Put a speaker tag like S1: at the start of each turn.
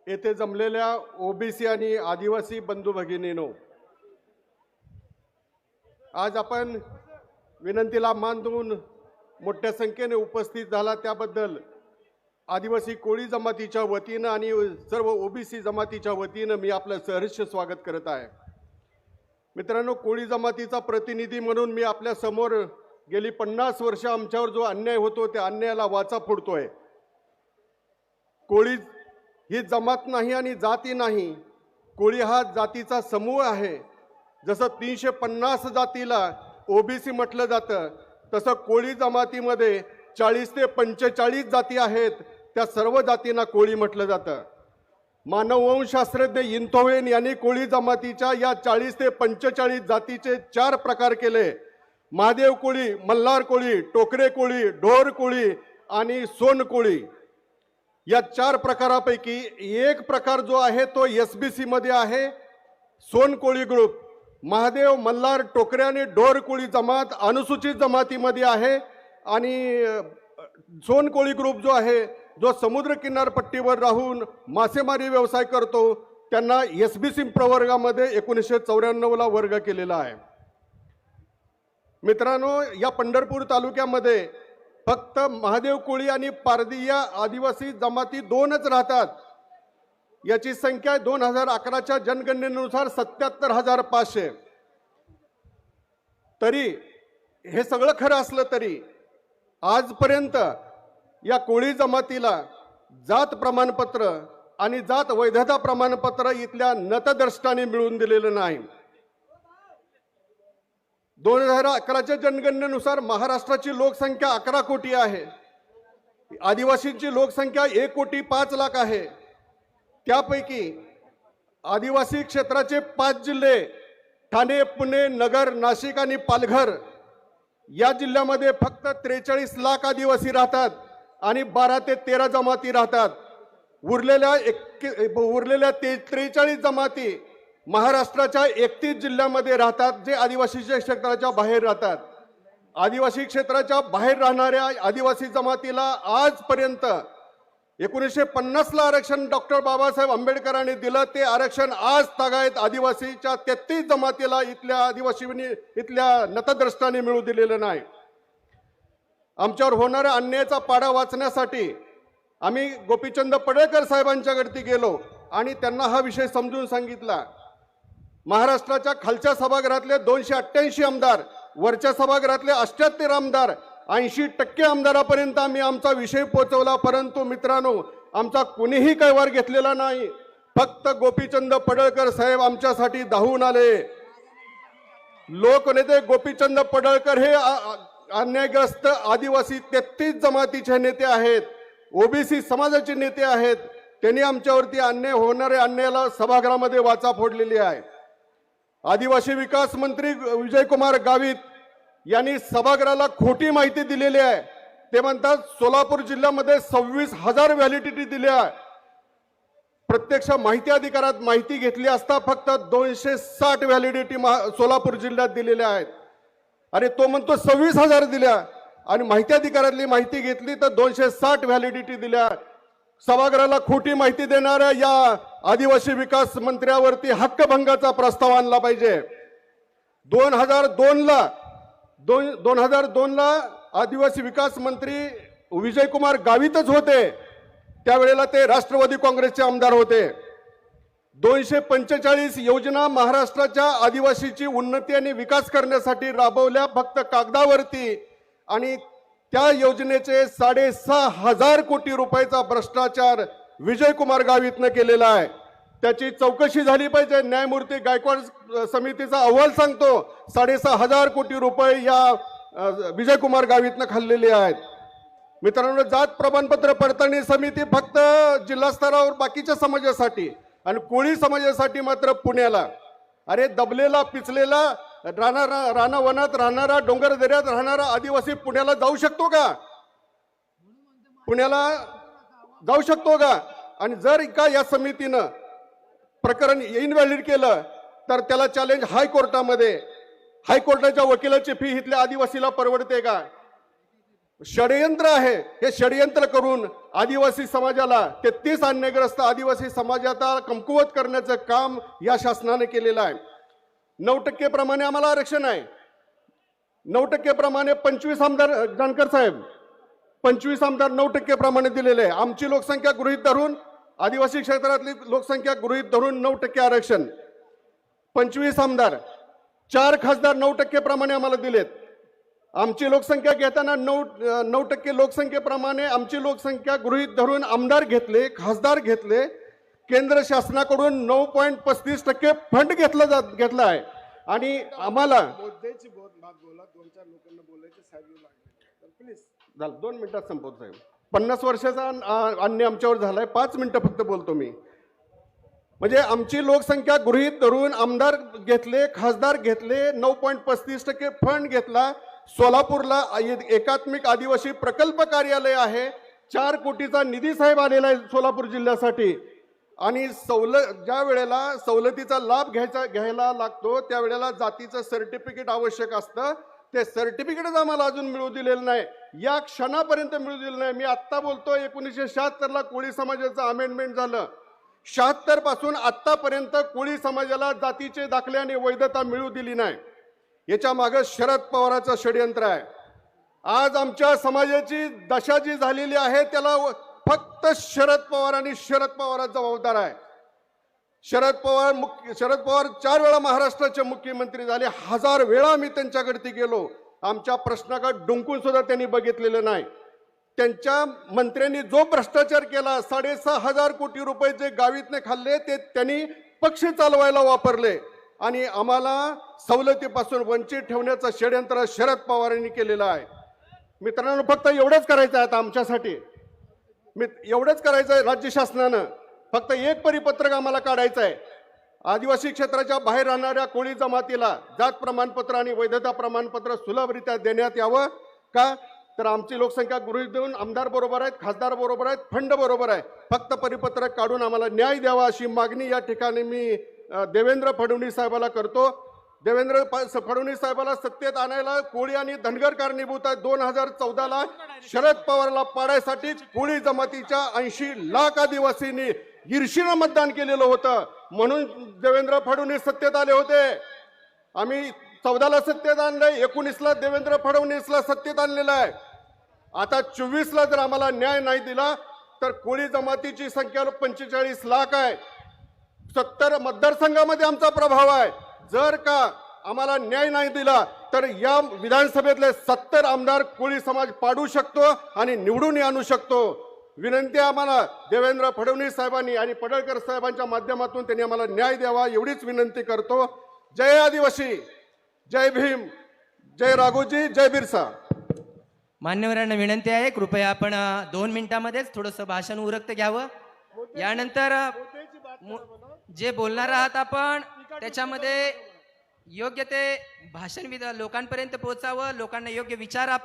S1: येथे जमलेल्या ओबीसी आणि आदिवासी बंधू भगिनींनो, आज आपण विनंतीला मान देऊन मोठ्या संख्येने उपस्थित झाला त्याबद्दल आदिवासी कोळी जमातीच्या वतीनं आणि सर्व ओबीसी जमातीच्या वतीनं मी आपलं सहर्ष स्वागत करत आहे। मित्रांनो, कोळी जमातीचा प्रतिनिधी म्हणून मी आपल्या समोर गेली 50 वर्ष आमच्यावर जो अन्याय होतो त्या अन्यायाला वाचा फोडतोय। कोळी ही जमात नाही आणि जाती नाही, कोळी हा जातीचा समूह आहे। जसं 350 जातीला ओबीसी म्हटलं जातं, तसं कोळी जमातीमध्ये 40 ते 45 जाती आहेत, त्या सर्व जातींना कोळी म्हटलं जातं। मानववंशशास्त्रज्ञ इंथोवेन यांनी कोळी जमातीच्या या 40 ते 45 जातीचे 4 प्रकार केले। महादेव कोळी, मल्हार कोळी, टोकरे कोळी, ढोर कोळी आणि सोन कोळी। या 4 प्रकारापैकी एक प्रकार जो आहे तो एसबीसी मध्ये आहे, सोन कोळी ग्रुप। महादेव, मल्हार, टोकरे आणि ढोर कोळी जमात अनुसूचित जमातीमध्ये आहे आणि सोन कोळी ग्रुप जो आहे, जो समुद्र किनारपट्टीवर राहून मासेमारी व्यवसाय करतो, त्यांना एसबीसी प्रवर्गामध्ये 1994 ला वर्ग केलेला आहे। मित्रांनो, या पंढरपूर तालुक्यामध्ये फक्त महादेव कोळी आणि पारधी या आदिवासी जमाती 2च राहतात। याची संख्या 2011च्या जनगणनेनुसार 77,500। तरी हे सगळं खरं असलं तरी आजपर्यंत या कोळी जमातीला जात प्रमाणपत्र आणि जात वैधता प्रमाणपत्र इथल्या नतद्रष्टाने मिळवून दिलेलं नाही। 2011च्या जनगणनेनुसार महाराष्ट्राची लोकसंख्या 11 कोटी आहे, आदिवासींची लोकसंख्या 1,05,00,000 आहे। त्यापैकी आदिवासी क्षेत्राचे 5 जिल्हे ठाणे, पुणे, नगर, नाशिक आणि पालघर या जिल्ह्यामध्ये फक्त 43 लाख आदिवासी राहतात आणि 12 ते 13 जमाती राहतात। उरलेल्या 43 जमाती महाराष्ट्राच्या 31 जिल्ह्यामध्ये राहतात, जे आदिवासी क्षेत्राच्या बाहेर राहतात। आदिवासी क्षेत्राच्या बाहेर राहणाऱ्या आदिवासी जमातीला आजपर्यंत 1950 ला आरक्षण डॉक्टर बाबासाहेब आंबेडकरांनी दिलं, ते आरक्षण आज तागायत आदिवासीच्या 33 जमातीला इथल्या नतद्रष्टांनी मिळू दिलेलं नाही। आमच्यावर होणाऱ्या अन्यायाचा पाडा वाचण्यासाठी आम्ही गोपीचंद पडळकर साहेबांच्याकडे गेलो आणि त्यांना हा विषय समजून सांगितला। महाराष्ट्राच्या खालच्या सभागृहातले 288 आमदार, वरच्या सभागृहातले 78 आमदार, 80% आमदारापर्यंत आम्ही आमचा विषय पोहोचवला, परंतु मित्रांनो आमचा कुणीही कैवार घेतलेला नाही। फक्त गोपीचंद पडळकर साहेब आमच्यासाठी धावून आले। लोकनेते गोपीचंद पडळकर हे अन्यायग्रस्त आदिवासी 33 जमातीचे नेते आहेत, ओबीसी समाजाचे नेते आहेत। त्यांनी आमच्यावरती होणाऱ्या अन्यायाला सभागृहामध्ये वाचा फोडलेली आहे। आदिवासी विकास मंत्री विजयकुमार गावित यांनी सभागृहाला खोटी माहिती दिलेली आहे। ते म्हणतात सोलापूर जिल्ह्यामध्ये 26,000 व्हॅलिडिटी दिल्या, प्रत्यक्ष माहिती अधिकारात माहिती घेतली असता फक्त 260 व्हॅलिडिटी सोलापूर जिल्ह्यात दिलेल्या आहेत। अरे तो म्हणतो 26,000 दिल्या आणि माहिती अधिकारातली माहिती घेतली तर 260 व्हॅलिडिटी दिल्या। सभागृहाला खोटी माहिती देणाऱ्या या आदिवासी विकास मंत्र्यावरती हक्कभंगाचा प्रस्ताव आणला पाहिजे। 2002 ला आदिवासी विकास मंत्री विजयकुमार गावितच होते, त्यावेळेला ते राष्ट्रवादी काँग्रेसचे आमदार होते। 245 योजना महाराष्ट्राच्या आदिवासीची उन्नती आणि विकास करण्यासाठी राबवल्या, फक्त कागदावरती, आणि त्या योजनेचे 6,500 कोटी रुपयाचा भ्रष्टाचार विजयकुमार गावितने केलेला आहे। त्याची चौकशी झाली पाहिजे। न्यायमूर्ती गायकवाड समितीचा अहवाल सांगतो 6,500 कोटी रुपये या विजयकुमार गावितने खाल्लेले आहेत। मित्रांनो, जात प्रमाणपत्र पडताळणी समिती फक्त जिल्हा स्तरावर बाकीच्या समाजासाठी आणि कोळी समाजासाठी मात्र पुण्याला। अरे दबलेला पिचलेला रानावनात राहणारा, डोंगर दऱ्यात राहणारा आदिवासी पुण्याला जाऊ शकतो का? पुण्याला जाऊ शकतो का? आणि जर का या समितीनं प्रकरण इनव्हॅलिड केलं तर त्याला चॅलेंज हायकोर्टामध्ये, हायकोर्टाच्या वकिलाची फी इथल्या आदिवासीला परवडते का? षडयंत्र आहे. हे षडयंत्र करून आदिवासी समाजाला, 33 अन्यग्रस्त आदिवासी समाजाला कमकुवत करण्याचं काम या शासनाने केलेलं आहे. 9% प्रमाणे आम्हाला आरक्षण आहे. 9% प्रमाणे 25 आमदार, जानकर साहेब, 25 आमदार 9% प्रमाणे दिलेले आहे. आमची लोकसंख्या गृहीत धरून, आदिवासी क्षेत्रातली लोकसंख्या गृहीत धरून 9% आरक्षण, 25 आमदार, 4 खासदार 9% प्रमाणे आम्हाला दिलेत. आमची लोकसंख्या घेताना 9% लोकसंख्येप्रमाणे आमची लोकसंख्या गृहीत धरून आमदार घेतले, खासदार घेतले. केंद्र शासनाकडून 9.35% फंड घेतला आहे. आणि आम्हाला झालं 2 मिनिटात संपवतो साहेब. 50 वर्षाचा अन्य आमच्यावर झालाय. 5 मिनिटं फक्त बोलतो मी. म्हणजे आमची लोकसंख्या गृहीत धरून आमदार घेतले, खासदार घेतले, 9.35% फंड घेतला. सोलापूरला एकात्मिक आदिवासी प्रकल्प कार्यालय आहे. 4 कोटीचा निधी साहेब आलेला आहे सोलापूर जिल्ह्यासाठी. आणि ज्या वेळेला सवलतीचा लाभ घ्यायला लागतो त्यावेळेला जातीचं सर्टिफिकेट आवश्यक असतं. ते सर्टिफिकेटच आम्हाला अजून मिळू दिलेलं नाही, या क्षणापर्यंत मिळू दिलेलं नाही. मी आत्ता बोलतो 1976ला कोळी समाजाचं अमेंडमेंट झालं. 76 पासून आत्तापर्यंत कोळी समाजाला जातीचे दाखले आणि वैधता मिळू दिली नाही. याच्या मागे शरद पवारांचं षडयंत्र आहे. आज आमच्या समाजाची दशा जी झालेली आहे त्याला फक्त शरद पवार आणि शरद पवार जबाबदार आहे. शरद पवार 4 वेळा महाराष्ट्राचे मुख्यमंत्री झाले. 1000 वेळा मी त्यांच्याकडे गेलो. आमच्या प्रश्नाकडे डुंकून सुद्धा त्यांनी बघितलेलं नाही. त्यांच्या मंत्र्यांनी जो भ्रष्टाचार केला, 6,500 कोटी रुपये जे गावीतने खाल्ले ते त्यांनी पक्ष चालवायला वापरले आणि आम्हाला सवलतीपासून वंचित ठेवण्याचं षडयंत्र शरद पवारांनी केलेलं आहे. मित्रांनो, फक्त एवढंच करायचं आहे आता आमच्यासाठी. एवढंच करायचं आहे राज्य शासनानं. फक्त एक परिपत्रक आम्हाला काढायचं आहे. आदिवासी क्षेत्राच्या बाहेर राहणाऱ्या कोळी जमातीला जात प्रमाणपत्र आणि वैधता प्रमाणपत्र सुलभरित्या देण्यात यावं. का तर आमची लोकसंख्या गृहीत देऊन आमदार बरोबर आहेत, खासदार बरोबर आहेत, फंड बरोबर आहे. फक्त परिपत्रक काढून आम्हाला न्याय द्यावा अशी मागणी या ठिकाणी मी देवेंद्र फडणवीस साहेबाला करतो. देवेंद्र फडणवीस साहेबाला सत्तेत आणायला कोळी आणि धनगर कारणीभूत आहे. 2014ला शरद पवारला पाडायसाठी कोळी जमातीच्या 80 लाख आदिवासींनी ईर्षेनं मतदान केलेलं होतं, म्हणून देवेंद्र फडणवीस सत्तेत आले होते. आम्ही 14ला सत्तेत आणलंय, 19ला देवेंद्र फडणवीसला सत्तेत आणलेलं आहे. आता 24ला जर आम्हाला न्याय नाही दिला तर कोळी जमातीची संख्या 45 लाख आहे. 70 मतदारसंघामध्ये आमचा प्रभाव आहे. जर का आम्हाला न्याय नाही दिला तर या विधानसभेतले 70 आमदार कोळी समाज पाडू शकतो आणि निवडून आणू शकतो. विनंती आम्हाला देवेंद्र फडणवीस साहेबांनी आणि पडळकर साहेबांच्या माध्यमातून त्यांनी आम्हाला न्याय द्यावा एवढीच विनंती करतो. जय आदिवासी, जय भीम, जय राघोजी, जय बिरसा.
S2: मान्यवरांना विनंती आहे, कृपया आपण 2 मिनिटांमध्येच थोडंसं भाषण उरकत घ्यावं. यानंतर जे बोलणार आहात आपण त्याच्यामध्ये योग्य ते भाषण लोकांपर्यंत पोहोचावं, लोकांना योग्य विचार आपले